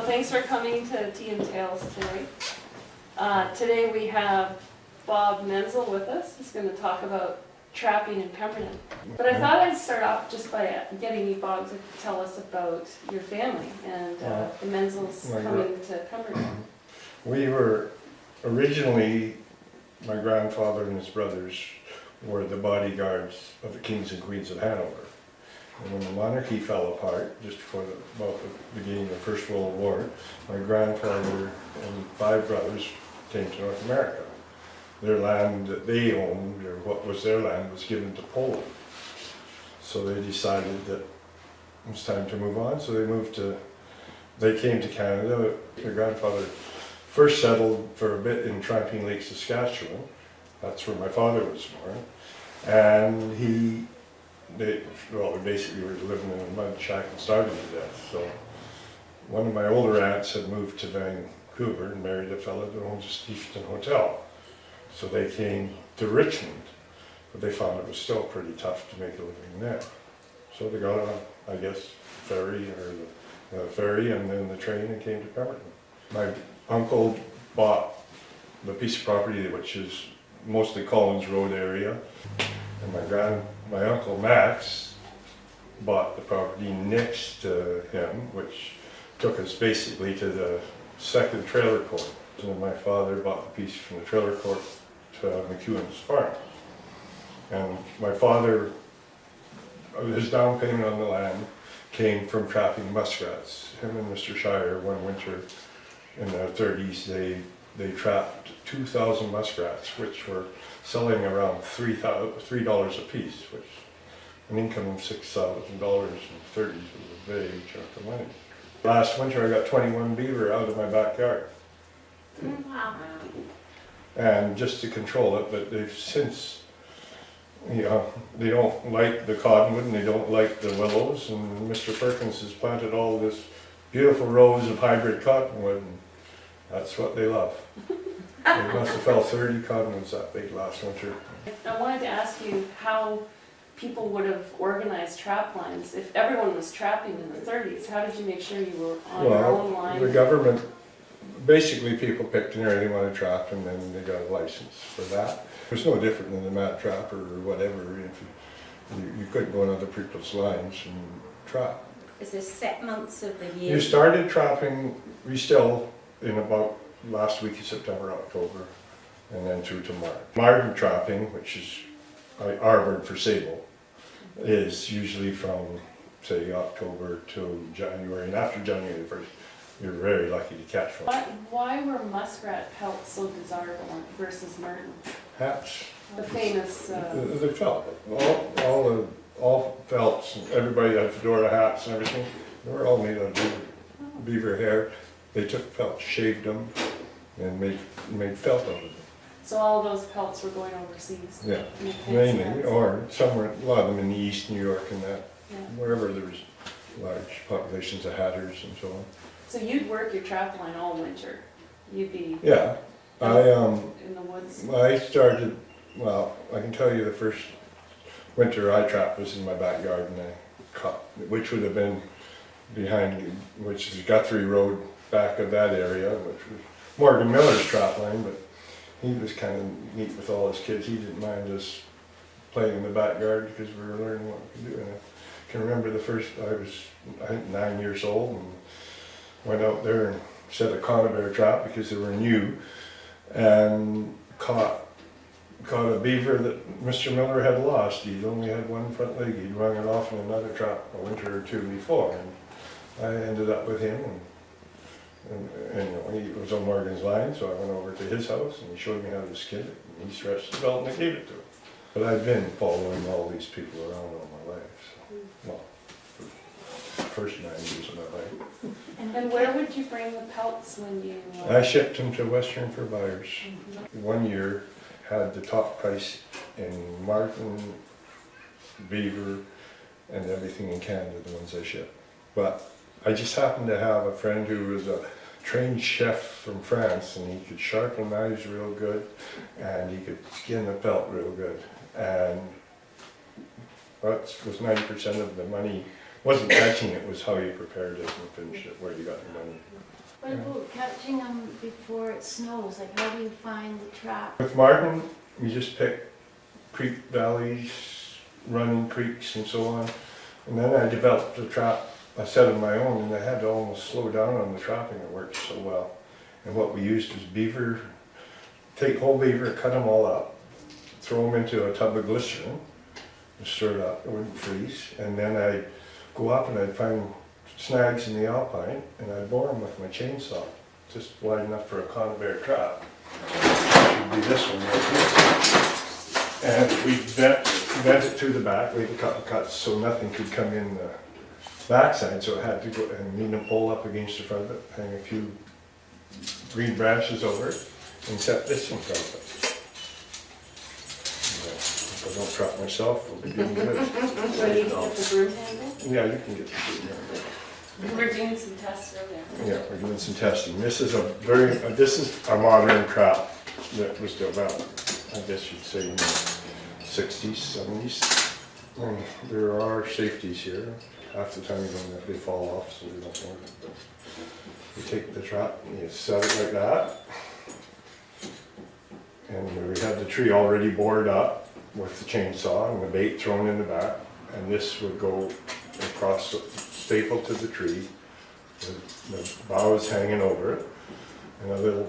thanks for coming to Tea and Tales today. Today we have Bob Menzel with us. He's going to talk about trapping in Pemberton. But I thought I'd start off just by getting you, Bob, to tell us about your family and the Menzels coming to Pemberton. We were originally, my grandfather and his brothers were the bodyguards of the kings and queens of Hanover. And when the monarchy fell apart, just before about the beginning of the First World War, my grandfather and 5 brothers came to North America. Their land that they owned, or what was their land, was given to Poland. So they decided that it was time to move on, so they came to Canada. My grandfather first settled for a bit in Trapping Lake, Saskatchewan. That's where my father was born. And they basically were living in a mud shack and starving to death. So one of my older aunts had moved to Vancouver and married a fellow that owns a Stephenson Hotel. So they came to Richmond, but they found it was still pretty tough to make a living there. So they got on, I guess, ferry and then the train and came to Pemberton. My uncle bought the piece of property which is mostly Collins Road area, and my uncle Max bought the property next to him, which took us basically to the second trailer court. And then my father bought the piece from the trailer court to McEwen's farm. And my father, his down payment on the land came from trapping muskrats. Him and Mr. Shire, one winter in the 30s, they trapped 2,000 muskrats, which were selling around $3 a piece, which an income of $6,000 in the 30s was a big chunk of money. Last winter I got 21 beaver out of my backyard. Wow. And just to control it, but they've since, they don't like the cottonwood and they don't like the willows, and Mr. Perkins has planted all this beautiful rows of hybrid cottonwood, and that's what they love. They must have fell 30 cottonwoods that big last winter. I wanted to ask you how people would have organized trap lines. If everyone was trapping in the 30s, how did you make sure you were on your own line? The government, basically people picked an area they wanted to trap and then they got a license for that. It was no different than the mat trapper or whatever. If you couldn't go on other people's lines and trap. Is there set months of the year? You started trapping, we still, in about last week of September, October, and then through to March. Martin trapping, which is our word for sable, is usually from, say, October to January, and after January 1st, you're very lucky to catch one. Why were muskrat pelts so desirable versus martin? Hats. The famous... The felt. All felts, and everybody had fedora hats and everything, they were all made out of beaver hair. They took felts, shaved them, and made felt out of them. So all those pelts were going overseas? Yeah, mainly, or somewhere, a lot of them in the East, New York and that, wherever there was large populations of hatters and so on. So you'd work your trap line all winter? You'd be in the woods? I started, well, I can tell you the first winter I trapped was in my backyard, and I caught, which would have been behind, which is Guthrie Road, back of that area, which was Morgan Miller's trap line, but he was kind of neat with all his kids. He didn't mind us playing in the backyard because we were learning what we could do. And I can remember the first, I was, I think, 9 years old, and went out there and set a conibear trap because they were new, and caught a beaver that Mr. Miller had lost. He'd only had one front leg. He'd rung it off in another trap a winter or two before, and I ended up with him. And he was on Morgan's line, so I went over to his house and he showed me how to skin it, and he stretched the belt and I gave it to him. But I've been following all these people around all my life, so, well, for the first 9 years of my life. And where would you bring the pelts when you... I shipped them to Western for buyers. 1 year had the top price in marten, beaver, and everything in Canada, the ones I shipped. But I just happened to have a friend who was a trained chef from France, and he could sharpen knives real good, and he could skin the pelt real good. And that was 90% of the money. Wasn't catching it, was how you prepared it and finished it, where you got the money. What about catching them before it snows? Like, how do you find the trap? With Martin, you just pick creek valleys, running creeks and so on. And then I developed a trap, a set of my own, and I had to almost slow down on the trapping. It worked so well. And what we used was beaver, take whole beaver, cut them all up, throw them into a tub of glycerin, and stir it up, it wouldn't freeze. And then I'd go up and I'd find snags in the alpine, and I'd bore them with my chainsaw, just wide enough for a conibear trap. It would be this one right here. And we bent it to the back, leave a couple cuts so nothing could come in the backside, so it had to go and lean a pole up against the front of it, hang a few green branches over it, and set this in front of it. If I don't trap myself, we'll be doing good. Do I need to get the broom handle? Yeah, you can get the broom handle. We're doing some tests earlier. Yeah, we're doing some testing. This is a modern trap that was developed, I guess you'd say in the 60s, 70s. And there are safeties here. Half the time they fall off, so we don't want it. But you take the trap and you set it like that. And we had the tree already bored up with the chainsaw and the bait thrown in the back. And this would go across, stapled to the tree, the boughs hanging over it, and a little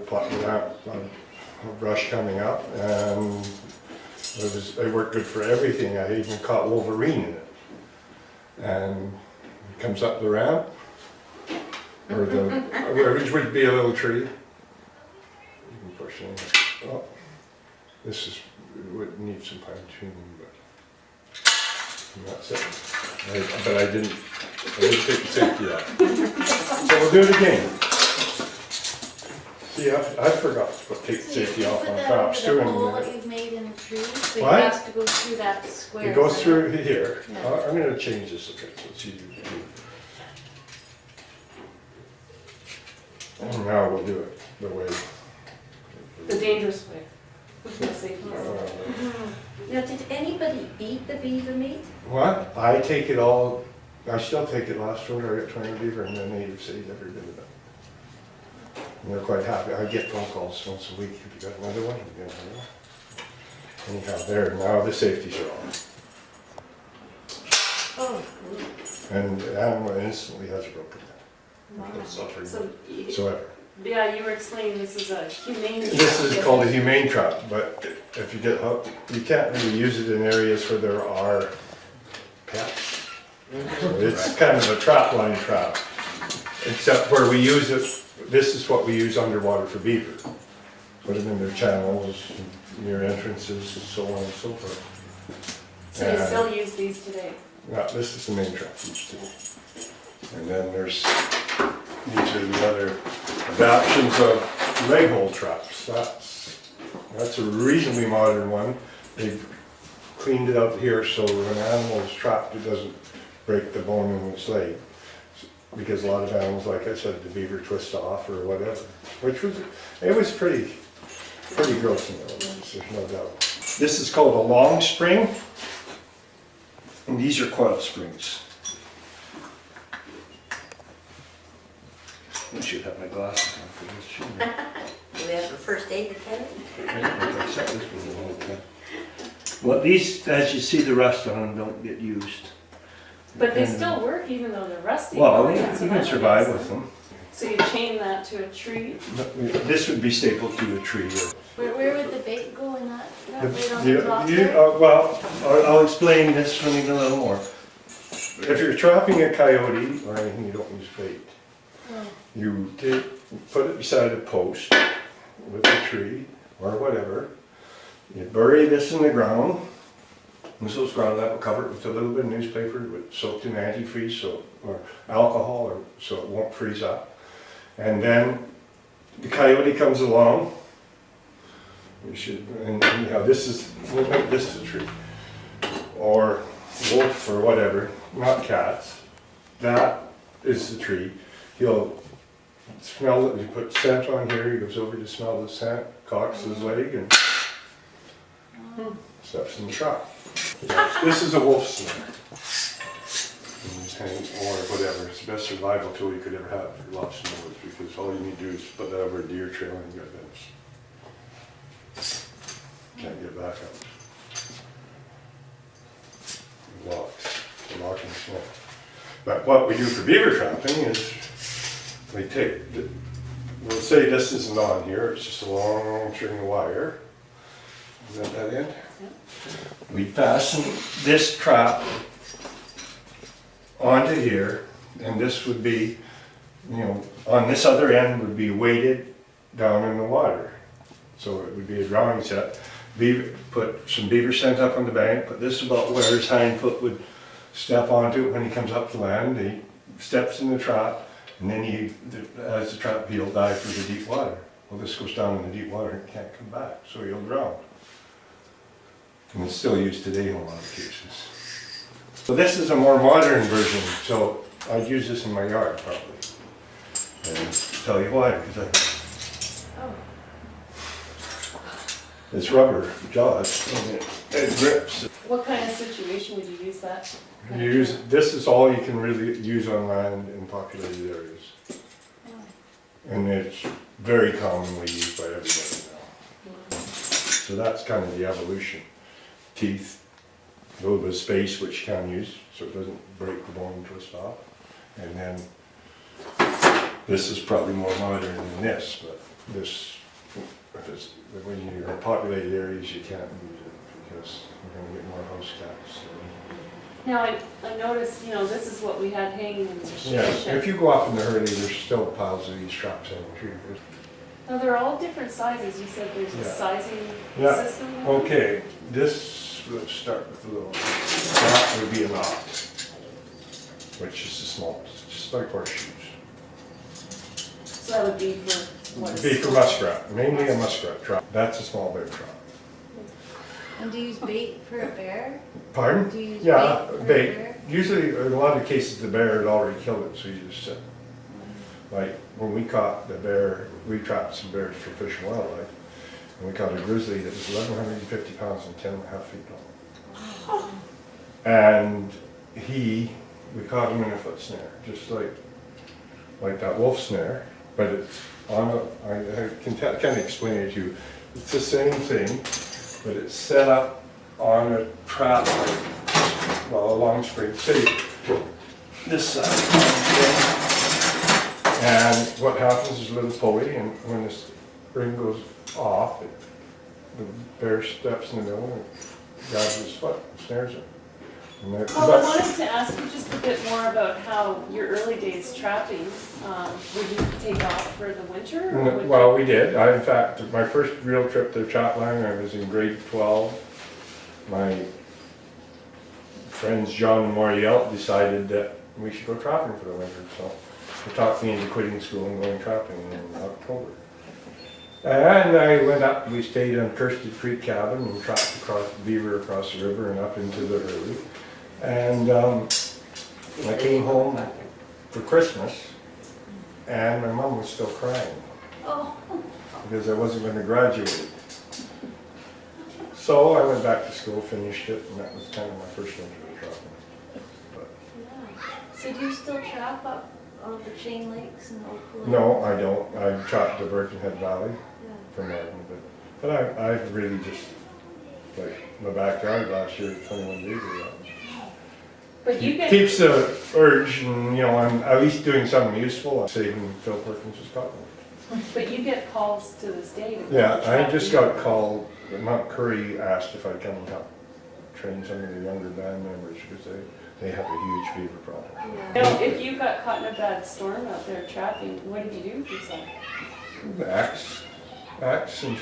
brush coming up, and it worked good for everything. I even caught wolverine in it. And it comes up the ramp, or which would be a little tree. You can push in. Oh, this it would need some fine tuning, but that's it. But I didn't take the safety off. So we'll do it again. See, I forgot to take the safety off on traps too. The hole that you've made in the tree, so What? it has to go through that square. It goes through here. Yeah. I'm going to change this a bit so it's easier to do. And now we'll do it the way. The dangerous way. With no safety. Now, did anybody eat the beaver meat? What? I take it all, I still take it. Last winter I got 20 beaver and the natives say every bit of it. And they're quite happy. I get phone calls once a week. If you got another one, you got another one. Anyhow, there, now the safeties are on. Oh, And the animal instantly has a broken neck. No suffering So, whatsoever. yeah, you were explaining this is a humane. This is called a humane trap, but if you get hooked, you can't really use it in areas where there are pets. So it's kind of a trapline trap, except where we use it, this is what we use underwater for beaver. Put them in their channels, near entrances, and so on and so forth. So you still use these today? Yeah, this is the main trap used to. And then there's, these are the other adaptions of leg hole traps. That's a reasonably modern one. They've cleaned it up here so when an animal is trapped, it doesn't break the bone in its leg. Because a lot of animals, like I said, the beaver twist off or whatever. It was pretty gross in the elements, there's no doubt. This is called a long spring. And these are coil springs. I should have my glasses on for this, shouldn't I? do we have a first aid kit? I set this with a long time. Well, these, as you see, the rust on them don't get used. But they And- still work even though they're rusty. Well, Probably you got some can survive evidence. with them. So you chain that to a tree? This would be stapled to a tree. Where would the bait go in that weight on the top You, there? well, I'll explain this one a little more. If you're trapping a coyote or anything, you don't use bait. Oh. You put it beside a post with a tree or whatever. You bury this in the ground. This was ground level, cover it with a little bit of newspaper soaked in antifreeze or alcohol so it won't freeze up. And then the coyote comes along. Anyhow, we'll make this a tree. Or wolf or whatever, not cats. That is the tree. He'll smell it, you put scent on here, he goes over to smell the scent, cocks his leg and steps in the trap. This is a wolf snare. and, or whatever. It's the best survival tool you could ever have if you're lost in the woods, because all you need to do is put that over a deer trail and you got this. Can't get back up. Lock and snap. But what we do for beaver trapping is we take, we'll say this isn't on here, it's just a long string of wire. Is that in? We fasten this trap onto here, and this would be, you know, on this other end would be weighted down in the water. So it would be a drawing set. Beaver, put some beaver scent up on the bank, put this about where his hind foot would step onto it when he comes up to land. He steps in the trap, and then he, as the trap, he'll dive for the deep water. Well, this goes down in the deep water and can't come back, so he'll drown. And it's still used today in a lot of cases. So this is a more modern version, so I'd use this in my yard probably. And I'll tell you why, because it's rubber jaws and it grips. What kind of situation would you use that? This is all you can really use on land in populated areas. And it's very commonly used by everybody now. So that's kind of the evolution. Teeth, a little bit of space which you can use so it doesn't break the bone and twist off. And then this is probably more modern than this, but this, when you're in populated areas you can't use it because you're going to get more house cats. Now, I noticed, you know, this is what we had hanging in the Yeah, shed. if you go up in the hurley, there's still piles of these traps hanging through. Now, they're all different sizes. You said there's a Yeah. sizing Yeah. system? Okay, this, let's start with the little, that would be a knot, which is the smallest, just like horseshoes. So that would be for what? It'd be for muskrat, mainly a muskrat trap. That's a small bear trap. And do you use bait for a bear? Pardon? Do you use Yeah, bait for a bait. bear? Usually, in a lot of cases, the bear had already killed it, so you just sit. Like, when we caught the bear, we trapped some bears for Fish and Wildlife, and we caught a grizzly that was 1,150 pounds and 10.5 feet long. And we caught him in a foot snare, just like that wolf snare, but it's on I can't explain it to you. It's the same thing, but it's set up on a trap, well, a long spring, say this side. And what happens is a little pulley, and when the spring goes off, the bear steps in the middle and grabs his foot and snares him. And Well, I wanted to ask you just a bit more about how your early days trapping, would you take off for the winter? Or would Well, you... we did. In fact, my first real trip to trapline, I was in grade 12. My friends John and Moriel decided that we should go trapping for the winter, so they talked me into quitting school and going trapping in October. And I went up, we stayed on Kirsted Creek cabin and trapped across Beaver, across the river and up into the early. And I came home for Christmas and my mom was still crying Oh, because I wasn't going to graduate. So I went back to school, finished it, and that was kind of my first winter of trapping. But so do you still trap up on the Chain Lakes and Oak Lake? no, I don't. I trapped the Birkenhead Valley Yeah. for Martin, but I really just, like, my backyard last year, 21 beaver. But you get... Keeps the urge, and you know, I'm at least doing something useful. I'm saving Phil Perkins' Scotland. But you get calls to this day to go Yeah, I trapping. just got called. Mount Curry asked if I'd come and help train some of the younger band members because they have a huge beaver problem. Yeah. Now, if you got caught in a bad storm out there trapping, what did you do with yourself? Axe, and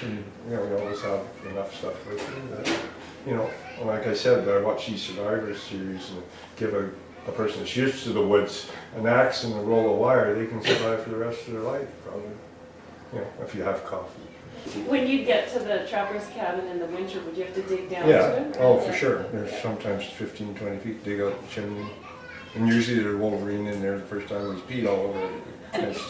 you know, we always have enough stuff with me that, you know, like I said, I watch these Survivor series and give a person that's used to the woods an axe and a roll of wire, they can survive for the rest of their life, probably. You know, if you have coffee. When you get to the trapper's cabin in the winter, would you have to dig down to Yeah, it? oh, for sure. There's sometimes 15, 20 feet, dig out the chimney. And usually there's Wolverine in there the first time he's peed all over it. It's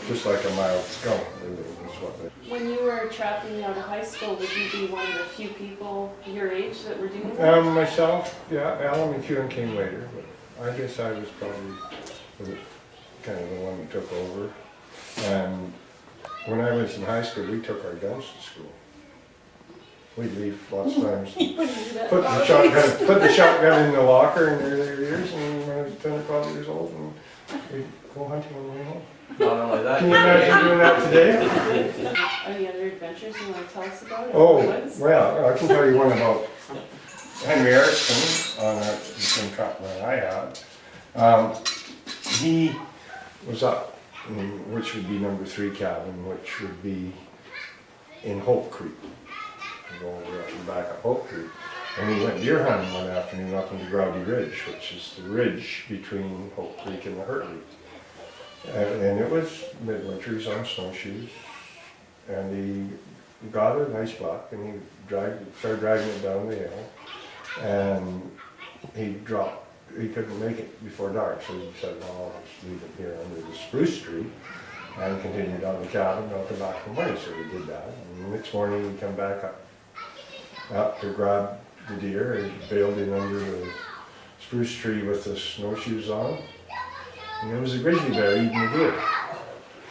just like a mild skunk, really, is what they... When you were trapping out of high school, would you be one of the few people your age that were doing that? Myself, yeah, Alan McEwen came later. I guess I was probably kind of the one that took over. And when I was in high school, we took our guns to school. We'd leave lots of times, put the shotgun in the locker in the earlier years, and when I was 10 or 12 years old, and we'd go hunting on the way home. Not only that. Can you imagine doing that today? Any other adventures you want to tell us about? Oh, well, I can tell you one about Henry Erickson on the same trapline I had. He was up, which would be number 3 cabin, which would be in Hope Creek. Go over up and back up Hope Creek. And we went deer hunting one afternoon up in the Growdy Ridge, which is the ridge between Hope Creek and the Hurley. And it was midwinters on snowshoes. And he got a nice buck and he started dragging it down the hill. And he couldn't make it before dark, so he said, well, I'll just leave it here under the spruce tree and continue down the cabin and I'll come back in the morning. So he did that. And the next morning he come back up to grab the deer. He bailed in under the spruce tree with the snowshoes on. And there was a grizzly bear eating the deer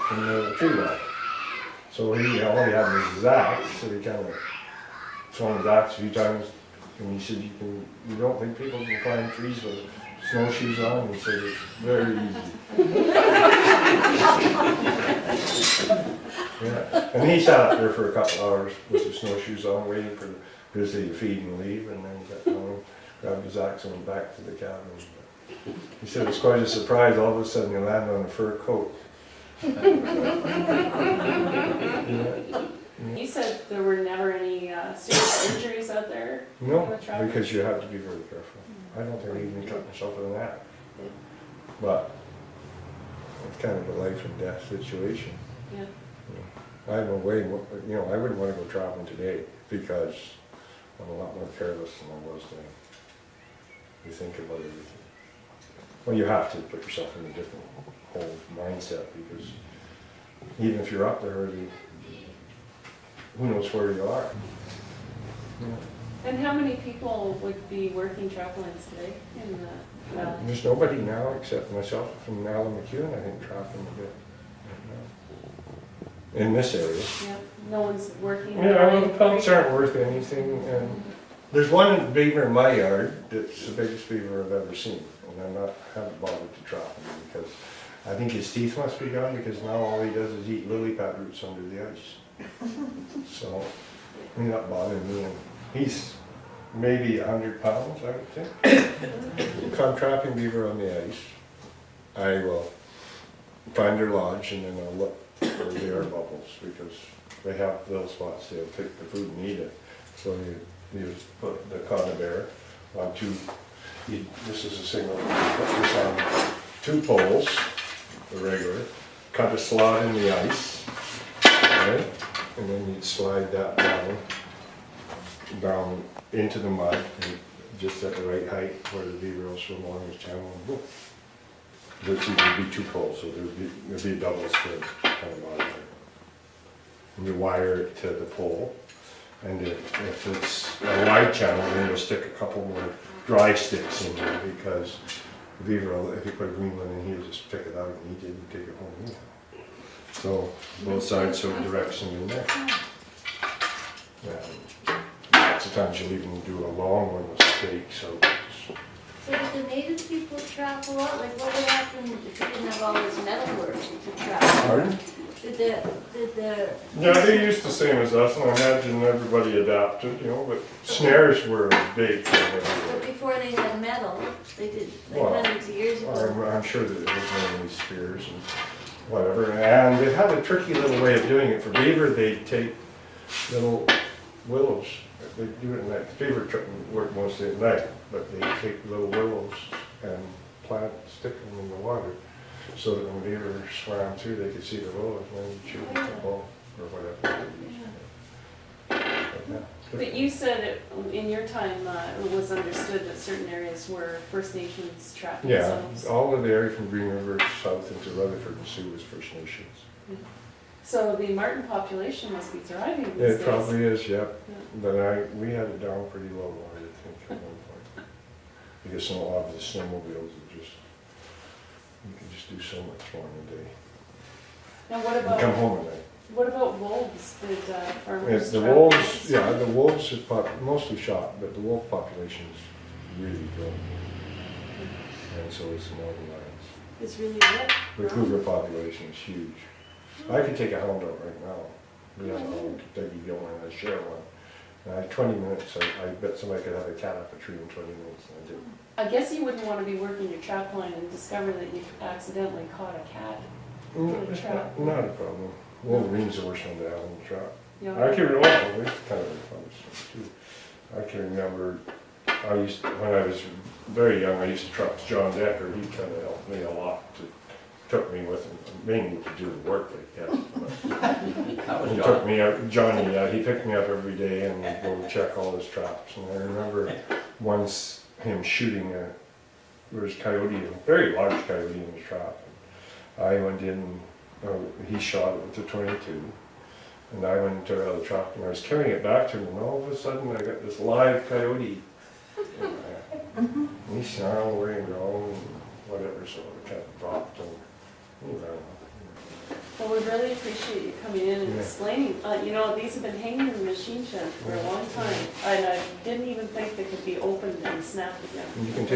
from the tree line. So all he had was his axe, so he kind of swung his axe a few times. And he said, you don't think people can climb trees with snowshoes on? And he said, it's very easy. Yeah. And he sat up there for a couple hours with his snowshoes on, waiting for the grizzly to feed and leave, and then he got home, grabbed his axe and went back to the cabin. He said it was quite a surprise, all of a sudden he landed on a fur coat. Yeah. You said there were never any serious injuries out there? No, on the travel? because you have to be very careful. I don't think I even cut myself in that. But it's kind of a life and death situation. Yeah. I'm away, I wouldn't want to go traveling today because I'm a lot more careless than I was then. You think about everything. Well, you have to put yourself in a different whole mindset because even if you're up there early, who knows where you are. Yeah. And how many people would be working traplines today in the valley? There's nobody now except myself from Alan McEwen, I think, traveling a bit in this area. Yeah, no one's working. Yeah, well, the pumps aren't worth anything, and there's one beaver in my yard that's the biggest beaver I've ever seen, and haven't bothered to trap him because I think his teeth must be gone because now all he does is eat lily pad roots under the ice. So he's not bothering me, and he's maybe 100 pounds, I would think. If I'm trapping beaver on the ice, I will find their lodge and then I'll look for the air bubbles because they have little spots they'll take the food and eat it. So you put the conibear on this is a signal, you put this on 2 poles, the regular, cut a slot in the ice, right? And then you slide that down into the mud, and just at the right height where the beaver will swim along his channel and boom. There'd be 2 poles, so there'd be a double spread kind of bottom there. And you wire it to the pole, and if it's a wide channel, then you'll stick a couple more dry sticks in there because the beaver, if you put a green one in, he'll just pick it out and eat it and take it home. Yeah. So both sides so it directs them in there. Yeah. Lots of times you'll even do a long one with a stake. So So did the native people trap a lot? Like what would happen if you didn't have all this metal work to trap? pardon? Did the Yeah, they used the same as us, and I imagine everybody adapted, but snares were a big thing but everywhere. before they had metal, they did like Well, hundreds of years ago. I'm sure that it was mainly spears and whatever, and they had a tricky little way of doing it. For beaver, they'd take little willows. They'd do it at night. Beaver work mostly at night, but they'd take little willows and stick them in the water so that when beaver swam through, they could see the willows and then shoot the ball or whatever. But you said in your time it was understood that certain areas were First Nations trapping Yeah, zones. all of the area from Green River south into Rutherford and Sioux was First Nations. So the marten population must be thriving these days. It probably is, yeah. Yeah. But we had it down pretty low, I think, at one point. Because a lot of the snowmobiles had You can just do so much more in a day. Now, what And come about, home at night. what about wolves? Did farmers? The trap wolves, wolves? yeah, the wolves is mostly shot, but the wolf population is really growing. And so is the northern lions. It's really what? The cougar population is huge. I could take a hound out right now. We have a hound, Dougie Gilmer, and I share one. And I had 20 minutes, I bet somebody could have a cat up a tree in 20 minutes, and I did. I guess you wouldn't want to be working your trap line and discover that you accidentally caught a cat. It's not a problem. Wolverine's the worst one to have in the trap. You I know? can remember, well, it's kind of a fun stuff too. I can remember, when I was very young, I used to trap John Decker. He kind of helped me a lot. Took me with him, mainly to do the work, I guess. That was He John. took me up, Johnny, he picked me up every day and we'd go check all his traps. And I remember once him shooting there was a coyote, a very large coyote in his trap. And I went in, he shot it with the .22, and I went and took it out of the trap and I was carrying it back to him, and all of a sudden I got this live coyote. And he snarled away and growled and whatever, so the cat dropped and he ran off. Well, we really appreciate you coming in and Yeah. explaining. You know, these have been hanging in the machine shed for a long time, and I didn't even think they could be opened and snapped again. And you can take